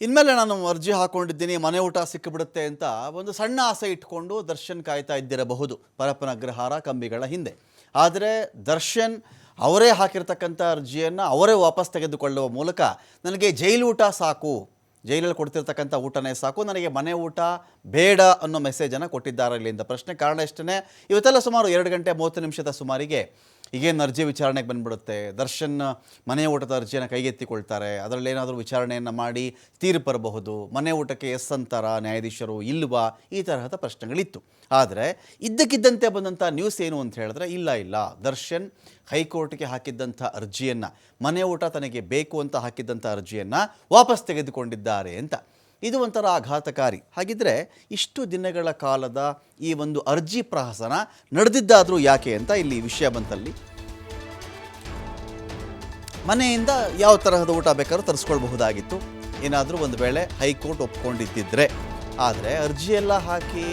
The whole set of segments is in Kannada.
ಇನ್ಮೇಲೆ ನಾನು ಅರ್ಜಿ ಹಾಕೊಂಡಿದ್ದೀನಿ, ಮನೆ ಊಟ ಸಿಕ್ಕಿಬಿಡುತ್ತೆ ಅಂತ ಒಂದು ಸಣ್ಣ ಆಸೆ ಇಟ್ಕೊಂಡು ದರ್ಶನ್ ಕಾಯ್ತಾ ಇದ್ದಿರಬಹುದು ಪರಪ್ಪನ ಅಗ್ರಹಾರ ಕಂಬಿಗಳ ಹಿಂದೆ. ಆದರೆ ದರ್ಶನ್ ಅವರೇ ಹಾಕಿರ್ತಕ್ಕಂಥ ಅರ್ಜಿಯನ್ನು ಅವರೇ ವಾಪಸ್ ತೆಗೆದುಕೊಳ್ಳುವ ಮೂಲಕ ನನಗೆ ಜೈಲು ಊಟ ಸಾಕು, ಜೈಲಲ್ಲಿ ಕೊಡ್ತಿರ್ತಕ್ಕಂಥ ಊಟನೇ ಸಾಕು, ನನಗೆ ಮನೆ ಊಟ ಬೇಡ ಅನ್ನೋ ಮೆಸೇಜನ್ನು ಕೊಟ್ಟಿದ್ದಾರೆ ಇಲ್ಲಿಂದ. ಪ್ರಶ್ನೆ ಕಾರಣ ಇಷ್ಟೇ. ಇವತ್ತೆಲ್ಲ ಸುಮಾರು 2 ಗಂಟೆ 30 ನಿಮಿಷದ ಸುಮಾರಿಗೆ ಈಗೇನು ಅರ್ಜಿ ವಿಚಾರಣೆಗೆ ಬಂದುಬಿಡುತ್ತೆ. ದರ್ಶನ್ ಮನೆ ಊಟದ ಅರ್ಜಿಯನ್ನು ಕೈಗೆತ್ತಿಕೊಳ್ತಾರೆ. ಅದರಲ್ಲಿ ಏನಾದರೂ ವಿಚಾರಣೆಯನ್ನು ಮಾಡಿ ತೀರ್ಪು ಬರಬಹುದು. ಮನೆ ಊಟಕ್ಕೆ ಎಸ್ ಅಂತಾರ ನ್ಯಾಯಾಧೀಶರು ಇಲ್ವಾ, ಈ ತರಹದ ಪ್ರಶ್ನೆಗಳಿತ್ತು. ಆದರೆ ಇದ್ದಕ್ಕಿದ್ದಂತೆ ಬಂದಂಥ ನ್ಯೂಸ್ ಏನು ಅಂತ ಹೇಳಿದ್ರೆ, ಇಲ್ಲ ದರ್ಶನ್ ಹೈಕೋರ್ಟ್ಗೆ ಹಾಕಿದ್ದಂಥ ಅರ್ಜಿಯನ್ನು, ಮನೆ ಊಟ ತನಗೆ ಬೇಕು ಅಂತ ಹಾಕಿದ್ದಂಥ ಅರ್ಜಿಯನ್ನು ವಾಪಸ್ ತೆಗೆದುಕೊಂಡಿದ್ದಾರೆ ಅಂತ. ಇದು ಒಂಥರ ಆಘಾತಕಾರಿ. ಹಾಗಿದ್ರೆ ಇಷ್ಟು ದಿನಗಳ ಕಾಲದ ಈ ಒಂದು ಅರ್ಜಿ ಪ್ರಹಸನ ನಡೆದಿದ್ದಾದರೂ ಯಾಕೆ ಅಂತ ಇಲ್ಲಿ ವಿಷಯ ಬಂತಲ್ಲಿ. ಮನೆಯಿಂದ ಯಾವ ತರಹದ ಊಟ ಬೇಕಾದ್ರೂ ತರಿಸ್ಕೊಳ್ಬಹುದಾಗಿತ್ತು, ಏನಾದರೂ ಒಂದು ವೇಳೆ ಹೈಕೋರ್ಟ್ ಒಪ್ಕೊಂಡಿದ್ದಿದ್ರೆ. ಆದರೆ ಅರ್ಜಿಯೆಲ್ಲ ಹಾಕಿ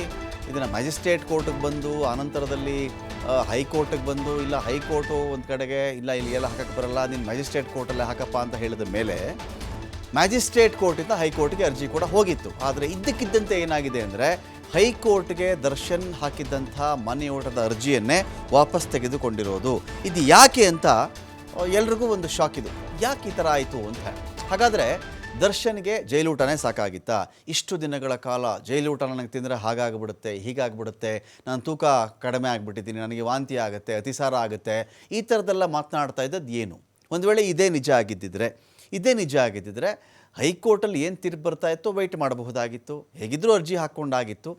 ಇದನ್ನು ಮ್ಯಾಜಿಸ್ಟ್ರೇಟ್ ಕೋರ್ಟಿಗೆ ಬಂದು ಆನಂತರದಲ್ಲಿ ಹೈಕೋರ್ಟಿಗೆ ಬಂದು, ಇಲ್ಲ ಹೈಕೋರ್ಟು ಒಂದು ಕಡೆಗೆ ಇಲ್ಲ ಇಲ್ಲಿ ಎಲ್ಲ ಹಾಕಕ್ಕೆ ಬರಲ್ಲ, ನೀನು ಮ್ಯಾಜಿಸ್ಟ್ರೇಟ್ ಕೋರ್ಟಲ್ಲೇ ಹಾಕಪ್ಪ ಅಂತ ಹೇಳಿದ ಮೇಲೆ ಮ್ಯಾಜಿಸ್ಟ್ರೇಟ್ ಕೋರ್ಟಿಂದ ಹೈಕೋರ್ಟ್ಗೆ ಅರ್ಜಿ ಕೂಡ ಹೋಗಿತ್ತು. ಆದರೆ ಇದ್ದಕ್ಕಿದ್ದಂತೆ ಏನಾಗಿದೆ ಅಂದರೆ, ಹೈಕೋರ್ಟ್ಗೆ ದರ್ಶನ್ ಹಾಕಿದ್ದಂಥ ಮನೆ ಊಟದ ಅರ್ಜಿಯನ್ನೇ ವಾಪಸ್ ತೆಗೆದುಕೊಂಡಿರೋದು. ಇದು ಯಾಕೆ ಅಂತ ಎಲ್ರಿಗೂ ಒಂದು ಶಾಕ್. ಇದು ಯಾಕೆ ಈ ಥರ ಆಯಿತು ಅಂತ. ಹಾಗಾದರೆ ದರ್ಶನ್ಗೆ ಜೈಲೂಟನೇ ಸಾಕಾಗಿತ್ತಾ? ಇಷ್ಟು ದಿನಗಳ ಕಾಲ ಜೈಲೂಟ ನನಗೆ ತಿಂದರೆ ಹಾಗಾಗ್ಬಿಡುತ್ತೆ, ಹೀಗಾಗ್ಬಿಡುತ್ತೆ, ನಾನು ತೂಕ ಕಡಿಮೆ ಆಗಿಬಿಟ್ಟಿದ್ದೀನಿ, ನನಗೆ ವಾಂತಿ ಆಗುತ್ತೆ, ಅತಿಸಾರ ಆಗುತ್ತೆ, ಈ ಥರದ್ದೆಲ್ಲ ಮಾತನಾಡ್ತಾ ಇದ್ದದ್ದು ಏನು? ಒಂದು ವೇಳೆ ಇದೇ ನಿಜ ಆಗಿದ್ದಿದ್ರೆ ಹೈಕೋರ್ಟಲ್ಲಿ ಏನು ತೀರ್ಪು ಬರ್ತಾ ಇತ್ತೋ ವೆಯ್ಟ್ ಮಾಡಬಹುದಾಗಿತ್ತು. ಹೇಗಿದ್ದರೂ ಅರ್ಜಿ ಹಾಕ್ಕೊಂಡಾಗಿತ್ತು,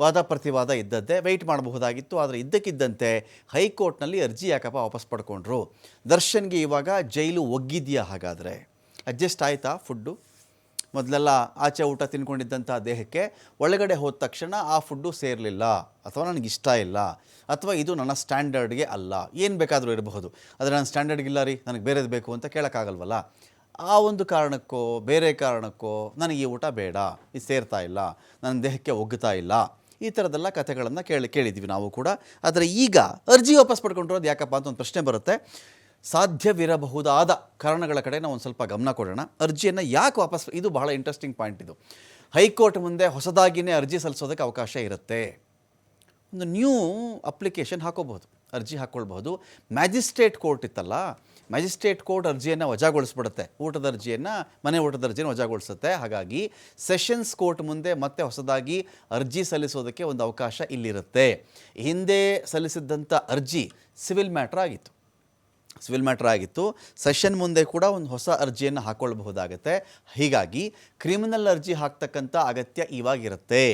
ವಾದ ಪ್ರತಿವಾದ ಇದ್ದದ್ದೇ, ವೆಯ್ಟ್ ಮಾಡಬಹುದಾಗಿತ್ತು. ಆದರೆ ಇದ್ದಕ್ಕಿದ್ದಂತೆ ಹೈಕೋರ್ಟ್ನಲ್ಲಿ ಅರ್ಜಿ ಯಾಕಪ್ಪ ವಾಪಸ್ ಪಡ್ಕೊಂಡ್ರು? ದರ್ಶನ್ಗೆ ಇವಾಗ ಜೈಲು ಒಗ್ಗಿದೆಯಾ? ಹಾಗಾದರೆ ಅಡ್ಜಸ್ಟ್ ಆಯಿತಾ ಫುಡ್ಡು? ಮೊದಲೆಲ್ಲ ಆಚೆ ಊಟ ತಿನ್ಕೊಂಡಿದ್ದಂಥ ದೇಹಕ್ಕೆ ಒಳಗಡೆ ಹೋದ ತಕ್ಷಣ ಆ ಫುಡ್ಡು ಸೇರಲಿಲ್ಲ, ಅಥವಾ ನನಗಿಷ್ಟ ಇಲ್ಲ, ಅಥವಾ ಇದು ನನ್ನ ಸ್ಟ್ಯಾಂಡರ್ಡ್ಗೆ ಅಲ್ಲ, ಏನು ಬೇಕಾದರೂ ಇರಬಹುದು. ಆದರೆ ನನ್ನ ಸ್ಟ್ಯಾಂಡರ್ಡ್ಗಿಲ್ಲ ರೀ, ನನಗೆ ಬೇರೆದು ಬೇಕು ಅಂತ ಕೇಳೋಕ್ಕಾಗಲ್ವಲ್ಲ. ಆ ಒಂದು ಕಾರಣಕ್ಕೋ ಬೇರೆ ಕಾರಣಕ್ಕೋ ನನಗೆ ಈ ಊಟ ಬೇಡ, ಇದು ಸೇರ್ತಾ ಇಲ್ಲ, ನನ್ನ ದೇಹಕ್ಕೆ ಒಗ್ಗುತ್ತಾ ಇಲ್ಲ, ಈ ಥರದ್ದೆಲ್ಲ ಕಥೆಗಳನ್ನು ಕೇಳಿದ್ವಿ ನಾವು ಕೂಡ. ಆದರೆ ಈಗ ಅರ್ಜಿ ವಾಪಸ್ ಪಡ್ಕೊಂಡಿರೋದು ಯಾಕಪ್ಪ ಅಂತ ಒಂದು ಪ್ರಶ್ನೆ ಬರುತ್ತೆ. ಸಾಧ್ಯವಿರಬಹುದಾದ ಕಾರಣಗಳ ಕಡೆ ನಾವು ಒಂದು ಸ್ವಲ್ಪ ಗಮನ ಕೊಡೋಣ. ಅರ್ಜಿಯನ್ನು ಯಾಕೆ ವಾಪಸ್, ಇದು ಬಹಳ ಇಂಟ್ರೆಸ್ಟಿಂಗ್ ಪಾಯಿಂಟ್. ಇದು ಹೈಕೋರ್ಟ್ ಮುಂದೆ ಹೊಸದಾಗಿಯೇ ಅರ್ಜಿ ಸಲ್ಲಿಸೋದಕ್ಕೆ ಅವಕಾಶ ಇರುತ್ತೆ. ಒಂದು ನ್ಯೂ ಅಪ್ಲಿಕೇಶನ್ ಹಾಕೋಬಹುದು, ಅರ್ಜಿ ಹಾಕ್ಕೊಳ್ಬಹುದು. ಮ್ಯಾಜಿಸ್ಟ್ರೇಟ್ ಕೋರ್ಟ್ ಇತ್ತಲ್ಲ, ಮ್ಯಾಜಿಸ್ಟ್ರೇಟ್ ಕೋರ್ಟ್ ಅರ್ಜಿಯನ್ನು ವಜಾಗೊಳಿಸ್ಬಿಡುತ್ತೆ, ಊಟದ ಅರ್ಜಿಯನ್ನು, ಮನೆ ಊಟದ ಅರ್ಜಿಯನ್ನು ವಜಾಗೊಳಿಸುತ್ತೆ. ಹಾಗಾಗಿ ಸೆಷನ್ಸ್ ಕೋರ್ಟ್ ಮುಂದೆ ಮತ್ತೆ ಹೊಸದಾಗಿ ಅರ್ಜಿ ಸಲ್ಲಿಸೋದಕ್ಕೆ ಒಂದು ಅವಕಾಶ ಇಲ್ಲಿರುತ್ತೆ. ಹಿಂದೆ ಸಲ್ಲಿಸಿದ್ದಂಥ ಅರ್ಜಿ ಸಿವಿಲ್ ಮ್ಯಾಟ್ರ್ ಆಗಿತ್ತು. ಸೆಷನ್ ಮುಂದೆ ಕೂಡ ಒಂದು ಹೊಸ ಅರ್ಜಿಯನ್ನು ಹಾಕ್ಕೊಳ್ಬಹುದಾಗುತ್ತೆ. ಹೀಗಾಗಿ ಕ್ರಿಮಿನಲ್ ಅರ್ಜಿ ಹಾಕ್ತಕ್ಕಂಥ ಅಗತ್ಯ ಇವಾಗಿರುತ್ತೆ.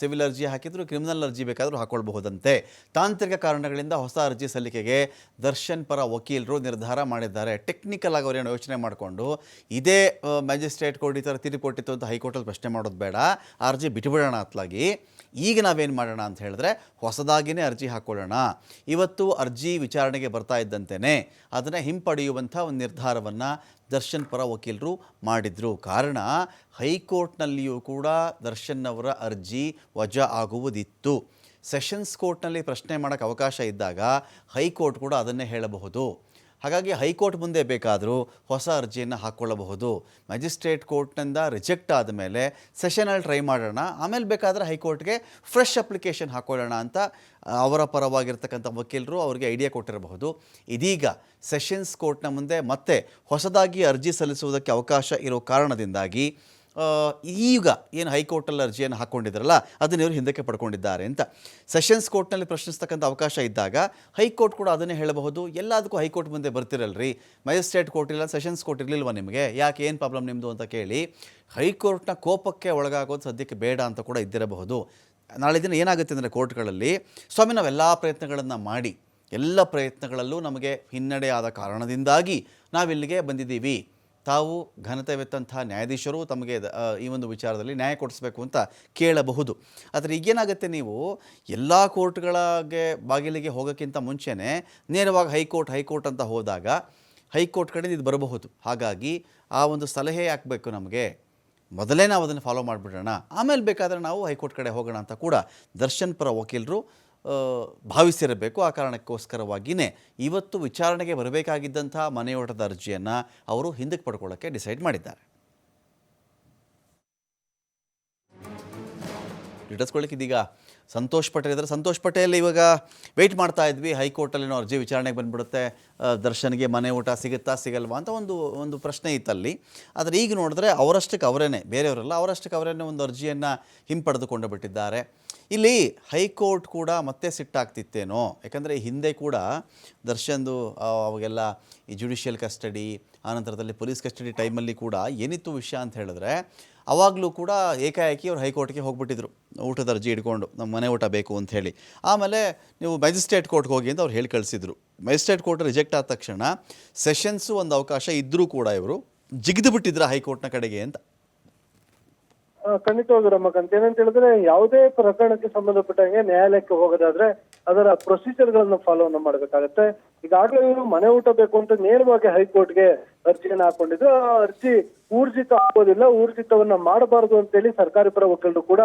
ಸಿವಿಲ್ ಅರ್ಜಿ ಹಾಕಿದ್ರು ಕ್ರಿಮಿನಲ್ ಅರ್ಜಿ ಬೇಕಾದರೂ ಹಾಕ್ಕೊಳ್ಬಹುದಂತೆ. ತಾಂತ್ರಿಕ ಕಾರಣಗಳಿಂದ ಹೊಸ ಅರ್ಜಿ ಸಲ್ಲಿಕೆಗೆ ದರ್ಶನ್ ಪರ ವಕೀಲರು ನಿರ್ಧಾರ ಮಾಡಿದ್ದಾರೆ. ಟೆಕ್ನಿಕಲ್ ಆಗಿ ಅವರೇನು ಯೋಚನೆ ಮಾಡಿಕೊಂಡು, ಇದೇ ಮ್ಯಾಜಿಸ್ಟ್ರೇಟ್ ಕೋರ್ಟ್ ಈ ಥರ ತೀರ್ಪು ಕೊಟ್ಟಿತ್ತು ಅಂತ ಹೈಕೋರ್ಟಲ್ಲಿ ಪ್ರಶ್ನೆ ಮಾಡೋದು ಬೇಡ, ಆ ಅರ್ಜಿ ಬಿಟ್ಟುಬಿಡೋಣ ಅತ್ಲಾಗಿ. ಈಗ ನಾವೇನು ಮಾಡೋಣ ಅಂತ ಹೇಳಿದ್ರೆ, ಹೊಸದಾಗಿಯೇ ಅರ್ಜಿ ಹಾಕ್ಕೊಳ್ಳೋಣ. ಇವತ್ತು ಅರ್ಜಿ ವಿಚಾರಣೆಗೆ ಬರ್ತಾ ಇದ್ದಂತೆಯೇ ಅದನ್ನು ಹಿಂಪಡೆಯುವಂಥ ಒಂದು ನಿರ್ಧಾರವನ್ನು ದರ್ಶನ್ ಪರ ವಕೀಲರು ಮಾಡಿದರು. ಕಾರಣ, ಹೈಕೋರ್ಟ್ನಲ್ಲಿಯೂ ಕೂಡ ದರ್ಶನ್ ಅವರ ಅರ್ಜಿ ವಜಾ ಆಗುವುದಿತ್ತು. ಸೆಷನ್ಸ್ ಕೋರ್ಟ್ನಲ್ಲಿ ಪ್ರಶ್ನೆ ಮಾಡೋಕ್ಕೆ ಅವಕಾಶ ಇದ್ದಾಗ ಹೈಕೋರ್ಟ್ ಕೂಡ ಅದನ್ನೇ ಹೇಳಬಹುದು. ಹಾಗಾಗಿ ಹೈಕೋರ್ಟ್ ಮುಂದೆ ಬೇಕಾದರೂ ಹೊಸ ಅರ್ಜಿಯನ್ನು ಹಾಕ್ಕೊಳ್ಳಬಹುದು. ಮ್ಯಾಜಿಸ್ಟ್ರೇಟ್ ಕೋರ್ಟ್ನಿಂದ ರಿಜೆಕ್ಟ್ ಆದಮೇಲೆ ಸೆಷನಲ್ಲಿ ಟ್ರೈ ಮಾಡೋಣ, ಆಮೇಲೆ ಬೇಕಾದರೆ ಹೈಕೋರ್ಟ್ಗೆ ಫ್ರೆಶ್ ಅಪ್ಲಿಕೇಶನ್ ಹಾಕ್ಕೊಳ್ಳೋಣ ಅಂತ ಅವರ ಪರವಾಗಿರ್ತಕ್ಕಂಥ ವಕೀಲರು ಅವರಿಗೆ ಐಡಿಯಾ ಕೊಟ್ಟಿರಬಹುದು. ಇದೀಗ ಸೆಷನ್ಸ್ ಕೋರ್ಟ್ನ ಮುಂದೆ ಮತ್ತೆ ಹೊಸದಾಗಿ ಅರ್ಜಿ ಸಲ್ಲಿಸುವುದಕ್ಕೆ ಅವಕಾಶ ಇರೋ ಕಾರಣದಿಂದಾಗಿ ಈಗ ಏನು ಹೈಕೋರ್ಟಲ್ಲಿ ಅರ್ಜಿಯನ್ನು ಹಾಕ್ಕೊಂಡಿದ್ದಾರಲ್ಲ, ಅದನ್ನು ಇವರು ಹಿಂದಕ್ಕೆ ಪಡ್ಕೊಂಡಿದ್ದಾರೆ ಅಂತ. ಸೆಷನ್ಸ್ ಕೋರ್ಟ್ನಲ್ಲಿ ಪ್ರಶ್ನಿಸ್ತಕ್ಕಂಥ ಅವಕಾಶ ಇದ್ದಾಗ ಹೈಕೋರ್ಟ್ ಕೂಡ ಅದನ್ನೇ ಹೇಳಬಹುದು. ಎಲ್ಲದಕ್ಕೂ ಹೈಕೋರ್ಟ್ ಮುಂದೆ ಬರ್ತಿರಲ್ರಿ, ಮ್ಯಾಜಿಸ್ಟ್ರೇಟ್ ಕೋರ್ಟ್ ಇಲ್ಲ, ಸೆಷನ್ಸ್ ಕೋರ್ಟ್ ಇರಲಿಲ್ವ ನಿಮಗೆ, ಯಾಕೆ, ಏನು ಪ್ರಾಬ್ಲಮ್ ನಿಮ್ಮದು ಅಂತ ಕೇಳಿ ಹೈಕೋರ್ಟ್ನ ಕೋಪಕ್ಕೆ ಒಳಗಾಗೋದು ಸದ್ಯಕ್ಕೆ ಬೇಡ ಅಂತ ಕೂಡ ಇದ್ದಿರಬಹುದು. ನಾಳೆ ದಿನ ಏನಾಗುತ್ತೆ ಅಂದರೆ ಕೋರ್ಟ್ಗಳಲ್ಲಿ, ಸ್ವಾಮಿ ನಾವೆಲ್ಲ ಪ್ರಯತ್ನಗಳನ್ನು ಮಾಡಿ ಎಲ್ಲ ಪ್ರಯತ್ನಗಳಲ್ಲೂ ನಮಗೆ ಹಿನ್ನಡೆ ಆದ ಕಾರಣದಿಂದಾಗಿ ನಾವಿಲ್ಲಿಗೆ ಬಂದಿದ್ದೀವಿ, ತಾವು ಘನತೆವೆತ್ತಂಥ ನ್ಯಾಯಾಧೀಶರು ತಮಗೆ ಈ ಒಂದು ವಿಚಾರದಲ್ಲಿ ನ್ಯಾಯ ಕೊಡಿಸ್ಬೇಕು ಅಂತ ಕೇಳಬಹುದು. ಆದರೆ ಈಗೇನಾಗುತ್ತೆ, ನೀವು ಎಲ್ಲ ಕೋರ್ಟ್ಗಳಿಗೆ ಬಾಗಿಲಿಗೆ ಹೋಗೋಕ್ಕಿಂತ ಮುಂಚೆನೇ ನೇರವಾಗಿ ಹೈಕೋರ್ಟ್ ಅಂತ ಹೋದಾಗ ಹೈಕೋರ್ಟ್ ಕಡೆ ಇದು ಬರಬಹುದು. ಹಾಗಾಗಿ ಆ ಒಂದು ಸಲಹೆ ಹಾಕಬೇಕು ನಮಗೆ, ಮೊದಲೇ ನಾವು ಅದನ್ನು ಫಾಲೋ ಮಾಡಿಬಿಡೋಣ, ಆಮೇಲೆ ಬೇಕಾದರೆ ನಾವು ಹೈಕೋರ್ಟ್ ಕಡೆ ಹೋಗೋಣ ಅಂತ ಕೂಡ ದರ್ಶನ್ ಪರ ವಕೀಲರು ಭಾವಿಸಿರಬೇಕು. ಆ ಕಾರಣಕ್ಕೋಸ್ಕರವಾಗಿಯೇ ಇವತ್ತು ವಿಚಾರಣೆಗೆ ಬರಬೇಕಾಗಿದ್ದಂಥ ಮನೆಯೋಟದ ಅರ್ಜಿಯನ್ನು ಅವರು ಹಿಂದಕ್ಕೆ ಪಡ್ಕೊಳ್ಳೋಕ್ಕೆ ಡಿಸೈಡ್ ಮಾಡಿದ್ದಾರೆ. ಡೀಟೇಲ್ಸ್ಕೊಳ್ಳಿಕ್ಕೆ ಇದೀಗ ಸಂತೋಷ್ ಪಟೇಲ್ ಇದ್ದಾರೆ. ಸಂತೋಷ್ ಪಟೇಲ್, ಇವಾಗ ವೆಯ್ಟ್ ಮಾಡ್ತಾ ಇದ್ವಿ ಹೈಕೋರ್ಟಲ್ಲಿ ಅರ್ಜಿ ವಿಚಾರಣೆಗೆ ಬಂದ್ಬಿಡುತ್ತೆ, ದರ್ಶನ್ಗೆ ಮನೆ ಊಟ ಸಿಗುತ್ತಾ ಸಿಗಲ್ವಾ ಅಂತ ಒಂದು ಪ್ರಶ್ನೆ ಇತ್ತಲ್ಲಿ. ಆದರೆ ಈಗ ನೋಡಿದ್ರೆ ಅವರಷ್ಟಕ್ಕೆ ಅವರೇನೆ, ಬೇರೆಯವರಲ್ಲ, ಅವರಷ್ಟಕ್ಕೆ ಅವರೇನೆ ಒಂದು ಅರ್ಜಿಯನ್ನು ಹಿಂಪಡೆದುಕೊಂಡು ಬಿಟ್ಟಿದ್ದಾರೆ. ಇಲ್ಲಿ ಹೈಕೋರ್ಟ್ ಕೂಡ ಮತ್ತೆ ಸಿಟ್ಟಾಗ್ತಿತ್ತೇನೋ, ಯಾಕಂದರೆ ಹಿಂದೆ ಕೂಡ ದರ್ಶನ್ದು ಅವಾಗೆಲ್ಲ ಈ ಜುಡಿಷಿಯಲ್ ಕಸ್ಟಡಿ, ಆನಂತರದಲ್ಲಿ ಪೊಲೀಸ್ ಕಸ್ಟಡಿ ಟೈಮಲ್ಲಿ ಕೂಡ ಏನಿತ್ತು ವಿಷಯ ಅಂತ ಹೇಳಿದ್ರೆ, ಆವಾಗಲೂ ಕೂಡ ಏಕಾಏಕಿ ಅವ್ರು ಹೈಕೋರ್ಟ್ಗೆ ಹೋಗ್ಬಿಟ್ಟಿದ್ರು ಊಟದ ಅರ್ಜಿ ಹಿಡ್ಕೊಂಡು, ನಮ್ಮ ಮನೆ ಊಟ ಬೇಕು ಅಂತ ಹೇಳಿ. ಆಮೇಲೆ ನೀವು ಮ್ಯಾಜಿಸ್ಟ್ರೇಟ್ ಕೋರ್ಟ್ಗೆ ಹೋಗಿ ಅಂತ ಅವ್ರು ಹೇಳಿ ಕಳಿಸಿದ್ರು. ಮ್ಯಾಜಿಸ್ಟ್ರೇಟ್ ಕೋರ್ಟ್ ರಿಜೆಕ್ಟ್ ಆದ ತಕ್ಷಣ ಸೆಷನ್ಸು ಒಂದು ಅವಕಾಶ ಇದ್ದರೂ ಕೂಡ ಇವರು ಜಿಗಿದು ಬಿಟ್ಟಿದ್ರ ಹೈಕೋರ್ಟ್ನ ಕಡೆಗೆ ಅಂತ. ಖಂಡಿತವಾಗಿ ರಮಕಾಂತ್, ಏನಂತ ಹೇಳಿದ್ರೆ ಯಾವುದೇ ಪ್ರಕರಣಕ್ಕೆ ಸಂಬಂಧಪಟ್ಟಂಗೆ ನ್ಯಾಯಾಲಯಕ್ಕೆ ಹೋಗೋದಾದ್ರೆ ಅದರ ಪ್ರೊಸೀಜರ್ ಗಳನ್ನ ಫಾಲೋವನ್ನು ಮಾಡ್ಬೇಕಾಗತ್ತೆ. ಈಗಾಗಲೇ ಇವರು ಮನೆ ಊಟ ಬೇಕು ಅಂತ ನೇರವಾಗಿ ಹೈಕೋರ್ಟ್ಗೆ ಅರ್ಜಿಯನ್ನು ಹಾಕೊಂಡಿದ್ರು. ಆ ಅರ್ಜಿ ಊರ್ಜಿತ ಆಗೋದಿಲ್ಲ, ಊರ್ಜಿತವನ್ನ ಮಾಡಬಾರದು ಅಂತೇಳಿ ಸರ್ಕಾರಿ ಪರ ವಕೀಲರು ಕೂಡ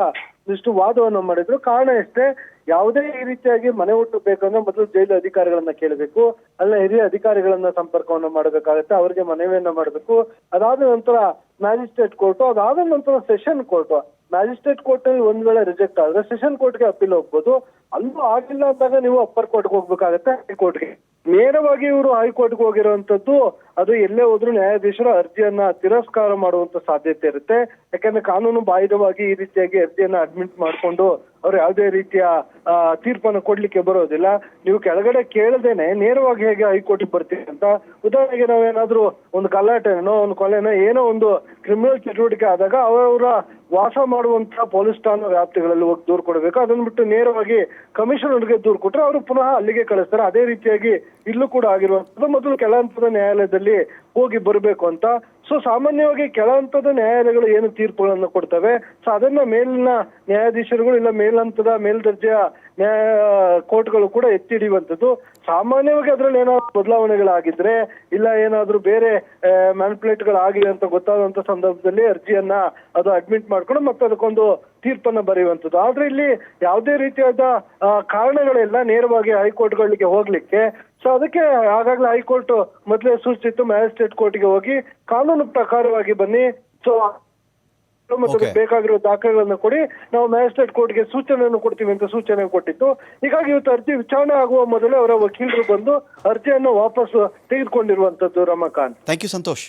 ಇಷ್ಟು ವಾದವನ್ನು ಮಾಡಿದ್ರು. ಕಾರಣ ಎಷ್ಟೇ, ಯಾವುದೇ ಈ ರೀತಿಯಾಗಿ ಮನೆ ಊಟ ಬೇಕಂದ್ರೆ ಮೊದಲು ಜೈಲು ಅಧಿಕಾರಿಗಳನ್ನ ಕೇಳಬೇಕು, ಅಲ್ಲ ಹಿರಿಯ ಅಧಿಕಾರಿಗಳನ್ನ ಸಂಪರ್ಕವನ್ನು ಮಾಡಬೇಕಾಗತ್ತೆ, ಅವರಿಗೆ ಮನವಿಯನ್ನ ಮಾಡಬೇಕು. ಅದಾದ ನಂತರ ಮ್ಯಾಜಿಸ್ಟ್ರೇಟ್ ಕೋರ್ಟು, ಅದಾದ ನಂತರ ಸೆಷನ್ ಕೋರ್ಟು. ಮ್ಯಾಜಿಸ್ಟ್ರೇಟ್ ಕೋರ್ಟ್ ಒಂದ್ ವೇಳೆ ರಿಜೆಕ್ಟ್ ಆದ್ರೆ ಸೆಷನ್ ಕೋರ್ಟ್ಗೆ ಅಪೀಲ್ ಹೋಗ್ಬೋದು. ಅಲ್ಲೂ ಆಗಿಲ್ಲ ಅಂದಾಗ ನೀವು ಅಪ್ಪರ್ ಕೋರ್ಟ್ಗೆ ಹೋಗ್ಬೇಕಾಗತ್ತೆ, ಹೈಕೋರ್ಟ್ಗೆ. ನೇರವಾಗಿ ಇವರು ಹೈಕೋರ್ಟ್ಗೆ ಹೋಗಿರುವಂತದ್ದು ಅದು ಎಲ್ಲೇ ಹೋದ್ರೂ ನ್ಯಾಯಾಧೀಶರು ಅರ್ಜಿಯನ್ನ ತಿರಸ್ಕಾರ ಮಾಡುವಂತ ಸಾಧ್ಯತೆ ಇರುತ್ತೆ. ಯಾಕಂದ್ರೆ ಕಾನೂನು ಬಾಹಿರವಾಗಿ ಈ ರೀತಿಯಾಗಿ ಅರ್ಜಿಯನ್ನ ಅಡ್ಮಿಟ್ ಮಾಡ್ಕೊಂಡು ಅವ್ರು ಯಾವುದೇ ರೀತಿಯ ತೀರ್ಪನ್ನು ಕೊಡ್ಲಿಕ್ಕೆ ಬರೋದಿಲ್ಲ. ನೀವು ಕೆಳಗಡೆ ಕೇಳದೇನೆ ನೇರವಾಗಿ ಹೇಗೆ ಹೈಕೋರ್ಟ್ಗೆ ಬರ್ತೀವಿ ಅಂತ. ಉದಾಹರಣೆಗೆ ನಾವೇನಾದ್ರೂ ಒಂದು ಗಲಾಟೆನೋ ಒಂದು ಕೊಲೆನೋ ಏನೋ ಒಂದು ಕ್ರಿಮಿನಲ್ ಚಟುವಟಿಕೆ ಆದಾಗ ಅವರ ವಾಸ ಮಾಡುವಂತಹ ಪೊಲೀಸ್ ಠಾಣಾ ವ್ಯಾಪ್ತಿಗಳಲ್ಲಿ ಹೋಗಿ ದೂರು ಕೊಡಬೇಕು. ಅದನ್ನ ಬಿಟ್ಟು ನೇರವಾಗಿ ಕಮಿಷನರ್ಗೆ ದೂರು ಕೊಟ್ರೆ ಅವರು ಪುನಃ ಅಲ್ಲಿಗೆ ಕಳಿಸ್ತಾರೆ. ಅದೇ ರೀತಿಯಾಗಿ ಇಲ್ಲೂ ಕೂಡ ಆಗಿರುವಂತದ್ದು ಮೊದಲು ಕೆಳ ಹಂತದ ನ್ಯಾಯಾಲಯದಲ್ಲಿ ಹೋಗಿ ಬರಬೇಕು ಅಂತ. ಸೊ ಸಾಮಾನ್ಯವಾಗಿ ಕೆಳ ಹಂತದ ನ್ಯಾಯಾಲಯಗಳು ಏನು ತೀರ್ಪುಗಳನ್ನು ಕೊಡ್ತವೆ, ಸೊ ಅದನ್ನ ಮೇಲಿನ ನ್ಯಾಯಾಧೀಶರುಗಳು ಇಲ್ಲ ಮೇಲ್ಹಂತದ ಮೇಲ್ದರ್ಜೆಯ ನ್ಯಾಯ ಕೋರ್ಟ್ಗಳು ಕೂಡ ಎತ್ತಿ ಹಿಡಿಯುವಂಥದ್ದು. ಸಾಮಾನ್ಯವಾಗಿ ಅದ್ರಲ್ಲಿ ಏನಾದ್ರು ಬದಲಾವಣೆಗಳಾಗಿದ್ರೆ ಇಲ್ಲ ಏನಾದ್ರೂ ಬೇರೆ ಮ್ಯಾನಿಪುಲೇಟ್ಗಳಾಗಿದೆ ಅಂತ ಗೊತ್ತಾದಂತ ಸಂದರ್ಭದಲ್ಲಿ ಅರ್ಜಿಯನ್ನ ಅದು ಅಡ್ಮಿಟ್ ಮಾಡ್ಕೊಂಡು ಮತ್ತೆ ಅದಕ್ಕೊಂದು ತೀರ್ಪನ್ನ ಬರೆಯುವಂಥದ್ದು. ಆದ್ರೆ ಇಲ್ಲಿ ಯಾವುದೇ ರೀತಿಯಾದ ಕಾರಣಗಳಿಲ್ಲ ನೇರವಾಗಿ ಹೈಕೋರ್ಟ್ಗಳಿಗೆ ಹೋಗ್ಲಿಕ್ಕೆ. ಸೊ ಅದಕ್ಕೆ ಆಗಾಗ್ಲೇ ಹೈಕೋರ್ಟ್ ಮೊದಲೇ ಸೂಚಿಸಿತ್ತು ಮ್ಯಾಜಿಸ್ಟ್ರೇಟ್ ಕೋರ್ಟ್ಗೆ ಹೋಗಿ ಕಾನೂನು ಪ್ರಕಾರವಾಗಿ ಬನ್ನಿ, ಸೊ ಮತ್ತೆ ಬೇಕಾಗಿರೋ ದಾಖಲೆಗಳನ್ನು ಕೊಡಿ, ನಾವು ಮ್ಯಾಜಿಸ್ಟ್ರೇಟ್ ಕೋರ್ಟ್ಗೆ ಸೂಚನೆಯನ್ನು ಕೊಡ್ತೀವಿ ಅಂತ ಸೂಚನೆ ಕೊಟ್ಟಿತ್ತು. ಹೀಗಾಗಿ ಇವತ್ತು ಅರ್ಜಿ ವಿಚಾರಣೆ ಆಗುವ ಮೊದಲೇ ಅವರ ವಕೀಲರು ಬಂದು ಅರ್ಜಿಯನ್ನು ವಾಪಸ್ ತೆಗೆದುಕೊಂಡಿರುವಂತದ್ದು. Ramakanth, thank you Santosh.